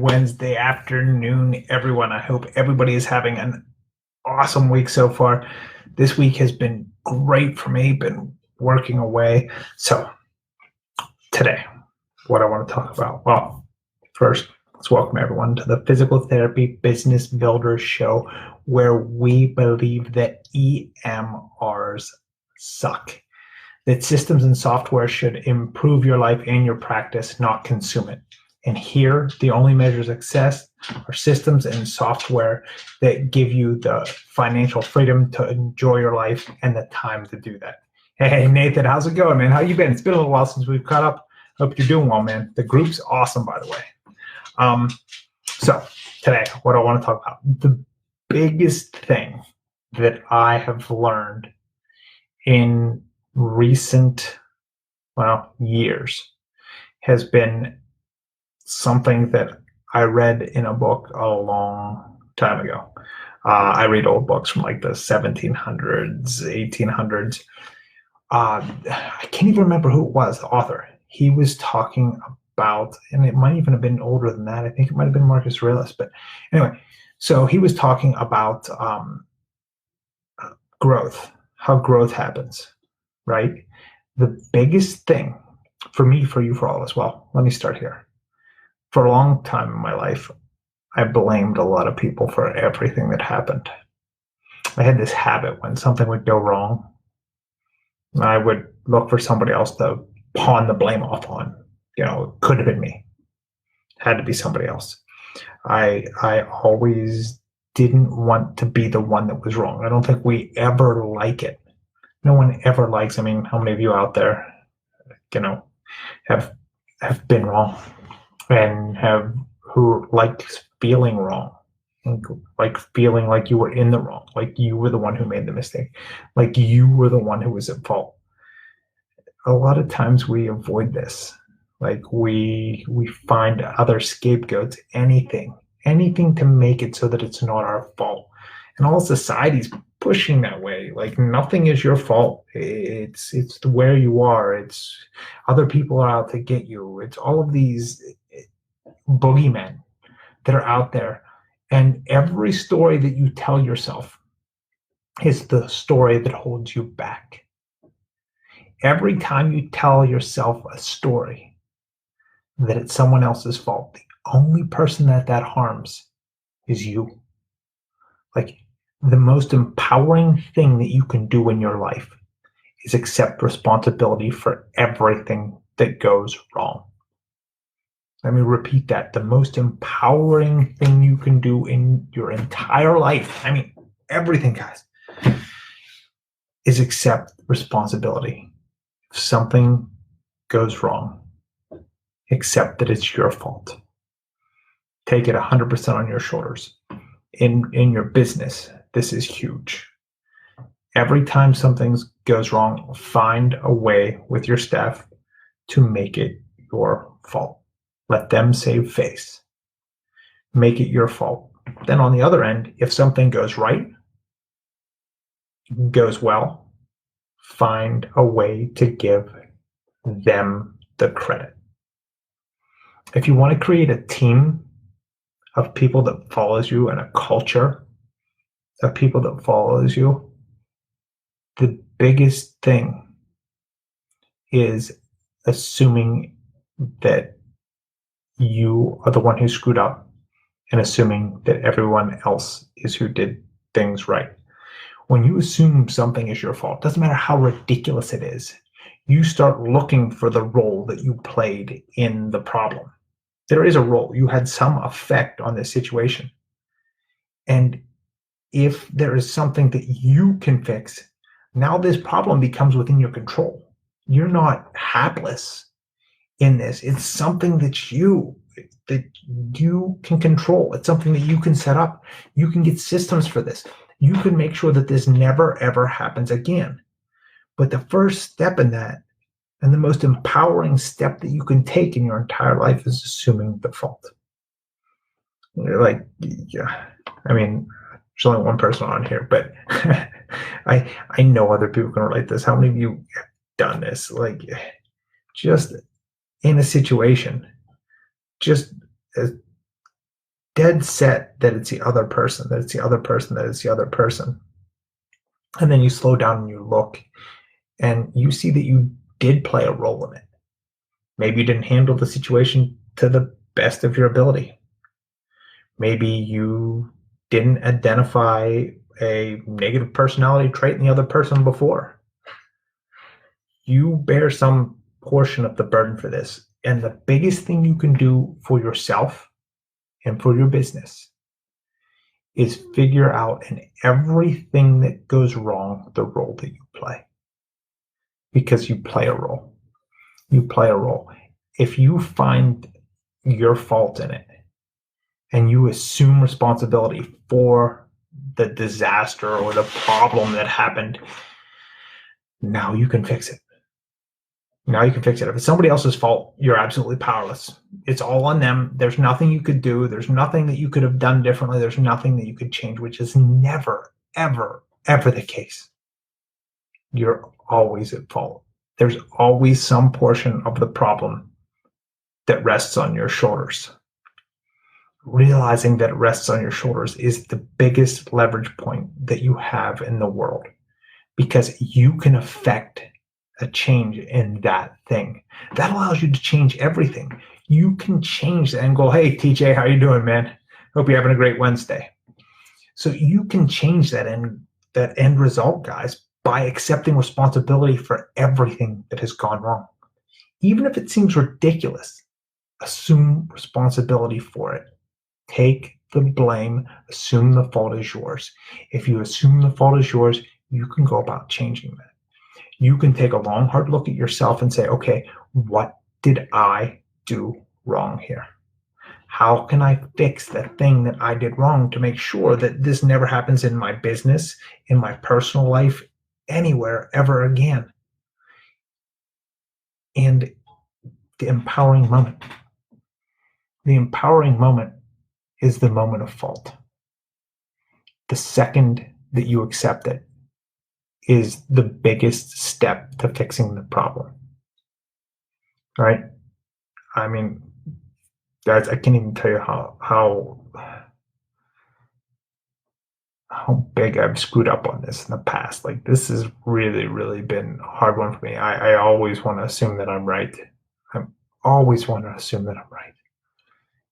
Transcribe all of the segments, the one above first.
Wednesday afternoon, everyone. I hope everybody is having an awesome week so far. This week has been great for me, been working away. So today, what I want to talk about. Well, first, let's welcome everyone to the Physical Therapy Business Builders Show, where we believe that EMRs suck. That systems and software should improve your life and your practice, not consume it. And here, the only measure of success are systems and software that give you the financial freedom to enjoy your life and the time to do that. Hey, Nathan, how's it going, man? How you been? It's been a little while since we've caught up. Hope you're doing well, man. The group's awesome, by the way. So today, what I want to talk about, the biggest thing that I have learned in recent, years has been something that I read in a book a long time ago. I read old books from like the 1700s, 1800s. I can't even remember who it was, the author. He was talking about, and it might even have been older than that. I think it might have been Marcus Realist. But anyway, so he was talking about growth, how growth happens, right? The biggest thing for me, for you, for all as well, let me start here. For a long time in my life, I blamed a lot of people for everything that happened. I had this habit when something would go wrong, I would look for somebody else to pawn the blame off on. It could have been me. It had to be somebody else. I always didn't want to be the one that was wrong. I don't think we ever like it. No one ever likes. I mean, how many of you out there, have been wrong and who likes feeling wrong, like feeling like you were in the wrong, like you were the one who made the mistake, like you were the one who was at fault. A lot of times we avoid this. Like we find other scapegoats, anything to make it so that it's not our fault. And all society's pushing that way. Like nothing is your fault. It's where you are. It's other people are out to get you. It's all of these boogeymen that are out there. And every story that you tell yourself is the story that holds you back. Every time you tell yourself a story that it's someone else's fault, the only person that harms is you. Like the most empowering thing that you can do in your life is accept responsibility for everything that goes wrong. Let me repeat that. The most empowering thing you can do in your entire life, I mean, everything, guys, is accept responsibility. If something goes wrong, accept that it's your fault. Take it 100% on your shoulders. In your business, this is huge. Every time something goes wrong, find a way with your staff to make it your fault. Let them save face. Make it your fault. Then on the other end, if something goes right, goes well, find a way to give them the credit. If you want to create a team of people that follows you and a culture of people that follows you, the biggest thing is assuming that you are the one who screwed up and assuming that everyone else is who did things right. When you assume something is your fault, doesn't matter how ridiculous it is, you start looking for the role that you played in the problem. There is a role. You had some effect on this situation. And if there is something that you can fix, now this problem becomes within your control. You're not hapless in this. It's something that you can control. It's something that you can set up. You can get systems for this. You can make sure that this never, ever happens again. But the first step in that, and the most empowering step that you can take in your entire life, is assuming the fault. Like, yeah, I mean, there's only one person on here, but I know other people can relate to this. How many of you have done this? Like, just in a situation, just dead set that it's the other person, that it's the other person, that it's the other person. And then you slow down and you look and you see that you did play a role in it. Maybe you didn't handle the situation to the best of your ability. Maybe you didn't identify a negative personality trait in the other person before. You bear some portion of the burden for this. And the biggest thing you can do for yourself and for your business is figure out in everything that goes wrong the role that you play. Because you play a role. You play a role. If you find your fault in it and you assume responsibility for the disaster or the problem that happened, now you can fix it. Now you can fix it. If it's somebody else's fault, you're absolutely powerless. It's all on them. There's nothing you could do. There's nothing that you could have done differently. There's nothing that you could change, which is never, ever, ever the case. You're always at fault. There's always some portion of the problem that rests on your shoulders. Realizing that it rests on your shoulders is the biggest leverage point that you have in the world, because you can affect a change in that thing. That allows you to change everything. You can change that and go, hey, TJ, how you doing, man? Hope you're having a great Wednesday. So you can change that end result, guys, by accepting responsibility for everything that has gone wrong. Even if it seems ridiculous, assume responsibility for it. Take the blame, assume the fault is yours. If you assume the fault is yours, you can go about changing that. You can take a long, hard look at yourself and say, okay, what did I do wrong here? How can I fix the thing that I did wrong to make sure that this never happens in my business, in my personal life, anywhere ever again? And the empowering moment. The empowering moment is the moment of fault. The second that you accept it is the biggest step to fixing the problem. Right? I mean, guys, I can't even tell you how big I've screwed up on this in the past. Like, this has really, really been a hard one for me. I always want to assume that I'm right. I always want to assume that I'm right.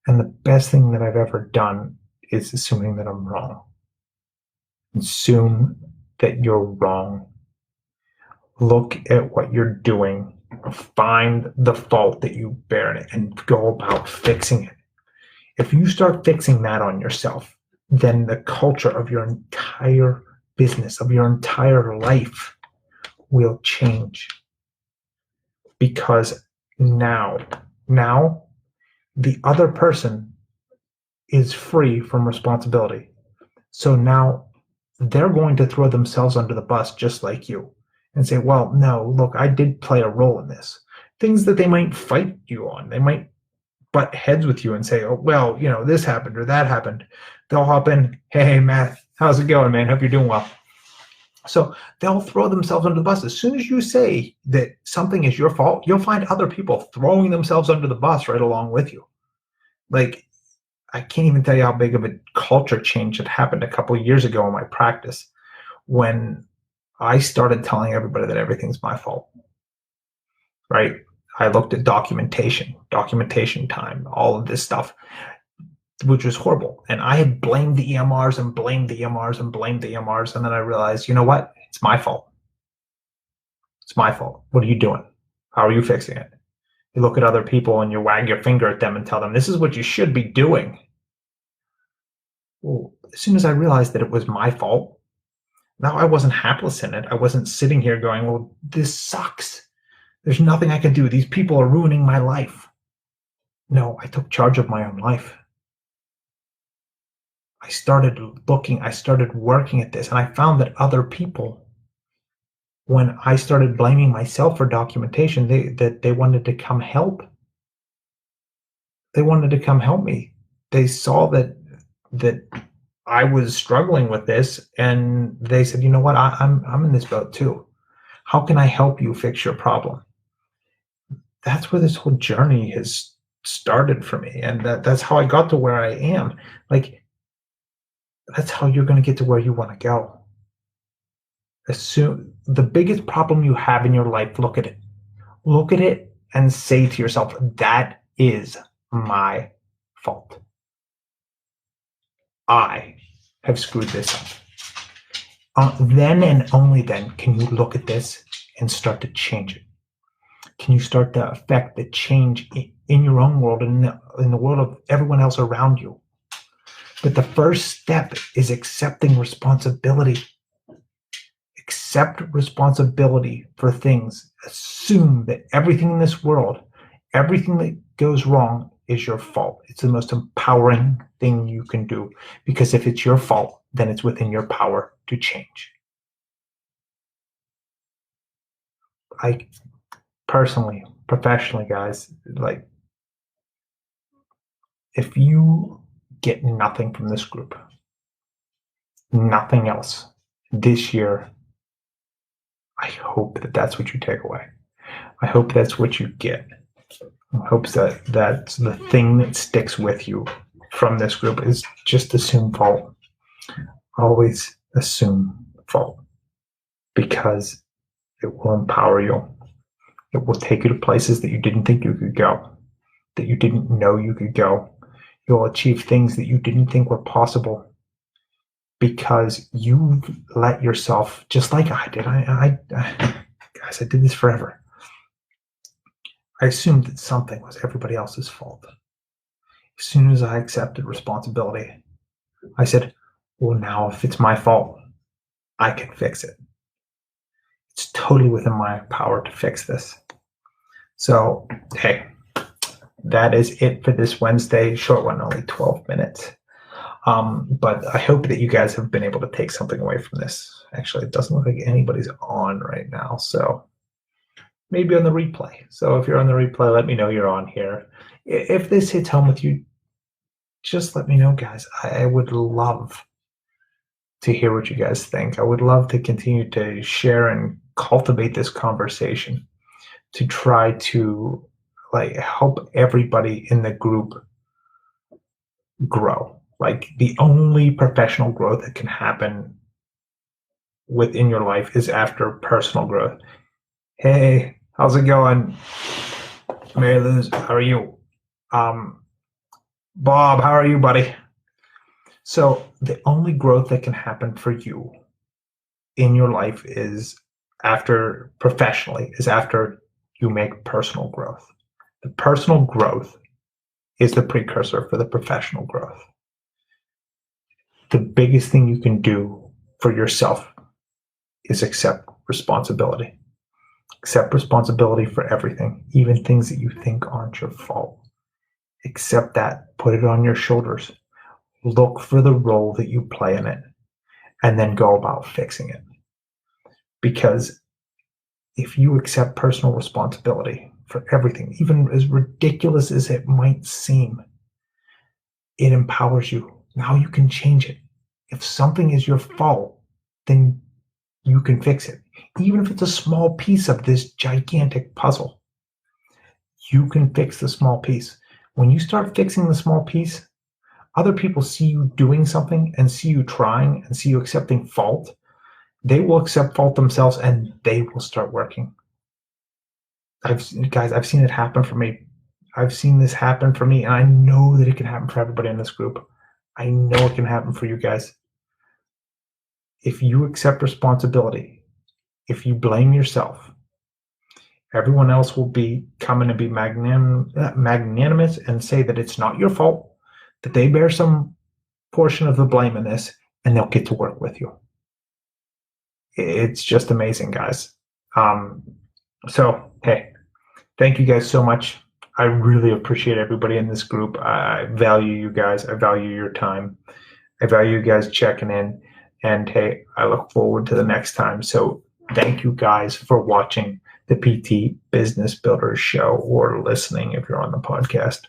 And the best thing that I've ever done is assuming that I'm wrong. Assume that you're wrong. Look at what you're doing. Find the fault that you bear in it and go about fixing it. If you start fixing that on yourself, then the culture of your entire business, of your entire life will change. Because now the other person is free from responsibility. So now they're going to throw themselves under the bus just like you and say, well, no, look, I did play a role in this. Things that they might fight you on. They might butt heads with you and say, oh, well, this happened or that happened. They'll hop in, hey, Matt, how's it going, man? Hope you're doing well. So they'll throw themselves under the bus. As soon as you say that something is your fault, you'll find other people throwing themselves under the bus right along with you. Like, I can't even tell you how big of a culture change had happened a couple of years ago in my practice when I started telling everybody that everything's my fault, right? I looked at documentation time, all of this stuff, which was horrible. And I had blamed the EMRs and blamed the EMRs and blamed the EMRs. And then I realized, you know what? It's my fault. It's my fault. What are you doing? How are you fixing it? You look at other people and you wag your finger at them and tell them, this is what you should be doing. Well, as soon as I realized that it was my fault, now I wasn't hapless in it. I wasn't sitting here going, well, this sucks. There's nothing I can do. These people are ruining my life. No, I took charge of my own life. I started looking, I started working at this, and I found that other people, when I started blaming myself for documentation, they wanted to come help. They wanted to come help me. They saw that I was struggling with this, and they said, you know what, I'm in this boat too. How can I help you fix your problem? That's where this whole journey has started for me, and that's how I got to where I am. Like, that's how you're going to get to where you want to go. Assume the biggest problem you have in your life, look at it and say to yourself, that is my fault. I have screwed this up. Then and only then can you look at this and start to change it. Can you start to affect the change in your own world and in the world of everyone else around you? But the first step is accepting responsibility. Accept responsibility for things. Assume that everything in this world, everything that goes wrong is your fault. It's the most empowering thing you can do, because if it's your fault, then it's within your power to change. I personally, professionally, guys, like, if you get nothing from this group, nothing else this year, I hope that that's what you take away. I hope that's what you get. I hope that that's the thing that sticks with you from this group, is just assume fault. Always assume fault, because it will empower you. It will take you to places that you didn't think you could go, that you didn't know you could go. You'll achieve things that you didn't think were possible, because you've let yourself, just like I did. Guys, I did this forever. I assumed that something was everybody else's fault. As soon as I accepted responsibility, I said, well, now if it's my fault, I can fix it. It's totally within my power to fix this. So, hey, that is it for this Wednesday. Short one, only 12 minutes. But I hope that you guys have been able to take something away from this. Actually, it doesn't look like anybody's on right now, so maybe on the replay. So if you're on the replay, let me know you're on here. If this hits home with you, just let me know, guys. I would love to hear what you guys think. I would love to continue to share and cultivate this conversation, to try to help everybody in the group grow. Like, the only professional growth that can happen within your life is after personal growth. Hey, how's it going? Mary Luz, how are you? Bob, how are you, buddy? So the only growth that can happen for you in your life is after you make personal growth. The personal growth is the precursor for the professional growth. The biggest thing you can do for yourself is accept responsibility. Accept responsibility for everything, even things that you think aren't your fault. Accept that, put it on your shoulders. Look for the role that you play in it, and then go about fixing it. Because if you accept personal responsibility for everything, even as ridiculous as it might seem, it empowers you. Now you can change it. If something is your fault, then you can fix it. Even if it's a small piece of this gigantic puzzle, you can fix the small piece. When you start fixing the small piece, other people see you doing something and see you trying and see you accepting fault. They will accept fault themselves and they will start working. I've seen it happen for me. I've seen this happen for me, and I know that it can happen for everybody in this group. I know it can happen for you guys. If you accept responsibility, if you blame yourself, everyone else will be coming to be magnanimous and say that it's not your fault, that they bear some portion of the blame in this, and they'll get to work with you. It's just amazing, guys. So, hey, thank you guys so much. I really appreciate everybody in this group. I value you guys. I value your time. I value you guys checking in. And hey, I look forward to the next time. So thank you guys for watching the PT Business Builders Show, or listening if you're on the podcast,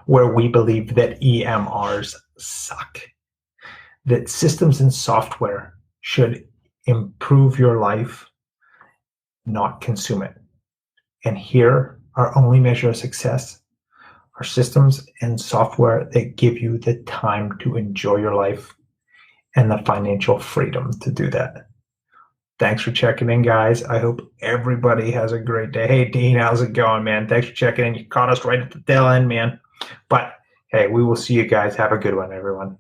where we believe that EMRs suck, that systems and software should improve your life, not consume it. And here, our only measure of success are systems and software that give you the time to enjoy your life and the financial freedom to do that. Thanks for checking in, guys. I hope everybody has a great day. Hey, Dean, how's it going, man? Thanks for checking in. You caught us right at the tail end, man. But hey, we will see you guys. Have a good one, everyone.